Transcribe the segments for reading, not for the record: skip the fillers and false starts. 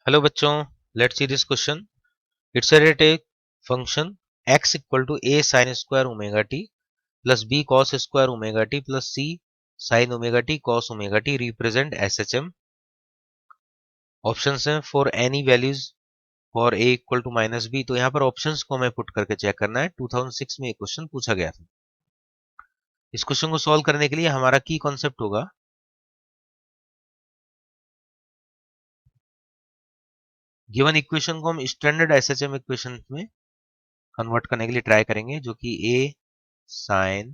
Hello बच्चों, let's see this question. It's a take function x equal to a sin square omega t plus b cos square omega t plus c sin omega t cos omega t represent SHM. Options हैं for any values for a equal to minus B. तो यहाँ पर options को हमें put करके check करना है. 2006 में ये क्वेश्चन पूछा गया था. इस क्वेश्चन को सॉल्व करने के लिए हमारा की कॉन्सेप्ट होगा गिवन इक्वेशन को हम स्टैंडर्ड एसएचएम इक्वेशन में कन्वर्ट करने के लिए ट्राई करेंगे, जो कि a sine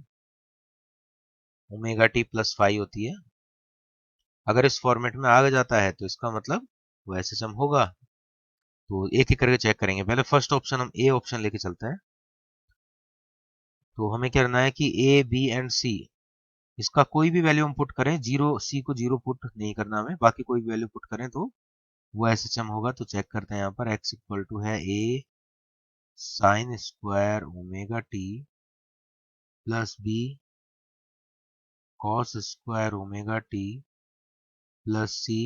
omega T plus phi होती है. अगर इस फॉर्मेट में आ जाता है तो इसका मतलब वो एसएचएम होगा. तो एक एक करके चेक करेंगे. पहले फर्स्ट ऑप्शन हम ए ऑप्शन लेके चलते हैं. तो हमें क्या करना है कि ए बी एंड सी, इसका कोई भी वैल्यू हम पुट करें, जीरो सी को जीरो पुट नहीं करना हमें, बाकी कोई भी वैल्यू पुट करें तो वो एसएचएम होगा. तो चेक करते हैं. यहाँ पर एक्स इक्वल टू है A sine square omega T plus B cos square omega T plus C.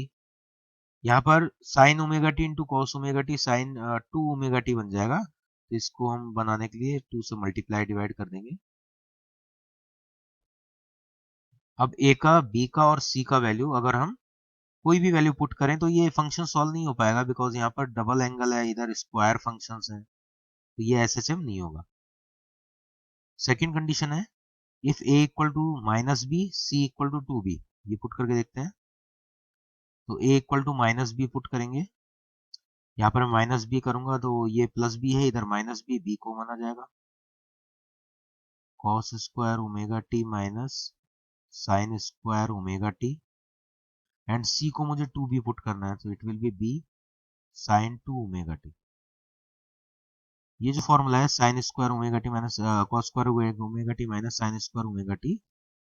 यहाँ पर sine omega T into cos omega T sine 2 omega T बन जाएगा. तो इसको हम बनाने के लिए 2 से मल्टीप्लाई डिवाइड कर देंगे. अब ए का बी का और सी का वैल्यू अगर हम कोई भी वैल्यू पुट करें तो ये फंक्शन सॉल्व नहीं हो पाएगा, बिकॉज यहाँ पर डबल एंगल है, इधर स्क्वायर फंक्शंस हैं, तो ये एसएचएम नहीं होगा. सेकंड कंडीशन है if A equal to minus B C equal to 2b. ये पुट करके देखते हैं. तो A equal to minus B put करेंगे. यहाँ पर मैं माइनस बी करूंगा तो ये प्लस बी है, इधर माइनस बी, बी को माना जाएगा. Cos square omega T minus sine square omega T and C को मुझे 2b पुट करना है, तो it will be B sine 2 omega T. ये जो फॉर्मूला है sine square omega T minus cos square omega T minus sine square omega T,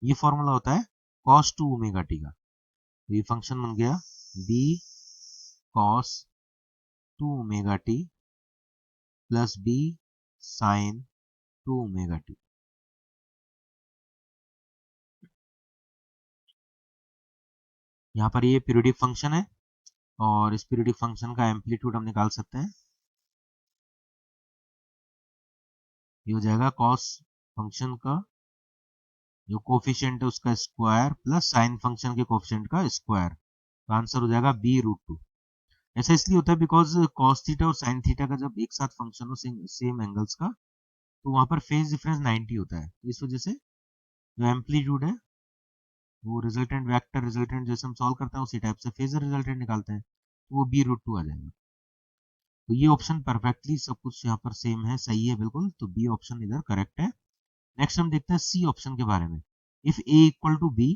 ये formula होता है कॉस 2 ओमेगा टी का. तो ये फंक्शन बन गया B cos 2 omega T plus B sine 2 omega t. यहाँ पर ये पीरियोडिक फंक्शन है और इस पीरियोडिक फंक्शन का एम्पलीट्यूड हम निकाल सकते हैं. ये हो जाएगा कॉस फंक्शन का जो कोफिशिएंट है उसका स्क्वायर प्लस साइन फंक्शन के कोफिशिएंट का स्क्वायर. तो आंसर हो जाएगा बी रूट 2. ऐसा इसलिए होता है बिकॉज कॉस थीटा और साइन थीटा का जब एक साथ फंक्शन हो सेम एंगल्स का, तो वहां पर फेज डिफरेंस 90 होता है. इस वजह से जो एम्पलीट्यूड है वो रिजल्टेंट वेक्टर रिजल्टेंट जैसे हम सॉल्व करते हैं उसी टाइप से फेजर रिजल्टेंट निकालते हैं, तो वो बी रूट 2 आ जाएगा. तो ये ऑप्शन परफेक्टली सब कुछ यहाँ पर सेम है, सही है बिल्कुल. तो बी ऑप्शन इधर करेक्ट है. नेक्स्ट हम देखते हैं सी ऑप्शन के बारे में. If A equal to B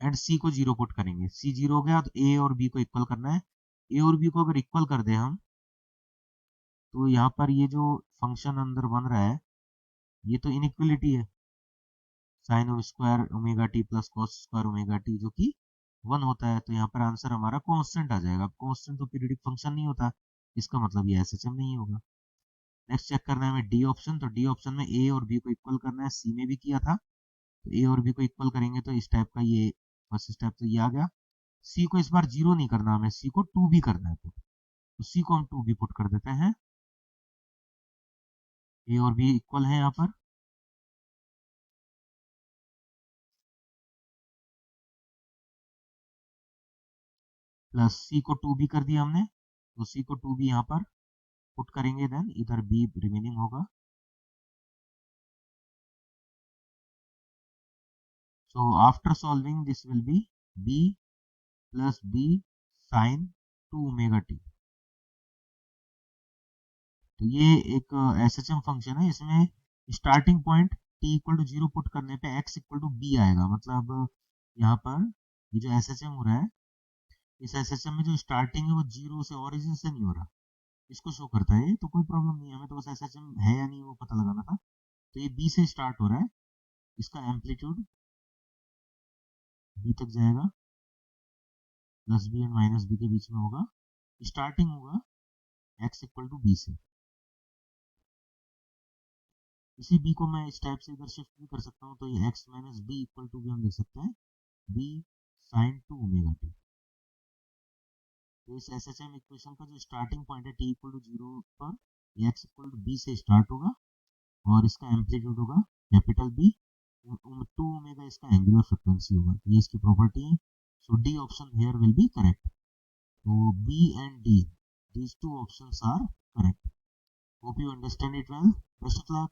and C को जीरो पुट करेंगे. सी जीरो हो गया तो ए और बी को इक्वल करना है. ए और बी को अगर इक्वल कर दे हम, तो यहाँ पर ये जो फंक्शन अंदर बन रहा है ये तो इनइक्वलिटी है. Sine square omega T plus cos square omega T जो कि 1 होता है. तो यहाँ पर आंसर हमारा कांस्टेंट आ जाएगा. अब कांस्टेंट तो पीरियोडिक फंक्शन नहीं होता, इसका मतलब ये एसएचएम नहीं होगा. नेक्स्ट चेक करना है हमें डी ऑप्शन. तो डी ऑप्शन में ए और बी को इक्वल करना है, सी में भी किया था. तो ए और बी को इक्वल करेंगे तो इस टाइप का ये फर्स्ट स्टेप तो ये आ गया. सी को इस बार जीरो नहीं करना, हमें सी को 2 भी करना है. तो सी को हम 2 भी पुट कर देते हैं. ए और बी इक्वल है यहाँ पर. प्लस सी को 2 भी कर दिया हमने, तो सी को 2 भी यहाँ पर पुट करेंगे. देन इधर बी रिमेनिंग होगा. So after solving this will be b plus b sin 2 omega t. तो ये एक एसएचएम फंक्शन है. इसमें starting point t equal to 0 put करने पे x इक्वल टू b आएगा. मतलब यहाँ पर ये जो एसएचएम हो रहा है, इस एसएचएम में जो स्टार्टिंग है वो जीरो से ओरिजिन से नहीं हो रहा, इसको शो करता है. तो कोई प्रॉब्लम नहीं है, हमें तो बस एसएचएम है या नहीं वो पता लगाना था. तो ये b से स्टार्ट हो रहा है, इसका एम्पलीट्यूड b तक जाएगा, plus B and minus B के बीच में होगा. स्टार्टिंग होगा x इक्वल टू बी से. इसी b को मैं इस टाइप से इधर शिफ्ट भी कर सकता हूँ. तो ये x minus B equal to भी हम लिख सकते हैं b साइन 2 ओमेगा टी. तो इस SHM इक्वेशन का जो स्टार्टिंग पॉइंट है t इक्वल टू 0 पर x इक्वल टू b से स्टार्ट होगा और इसका एम्पलीट्यूड होगा कैपिटल B, 2 ओमेगा इसका एंगुलर फ्रीक्वेंसी होगा। ये इसकी प्रॉपर्टी है। So D option here will be correct. तो B and D, these two options are correct. Hope you understand it well. Best of luck.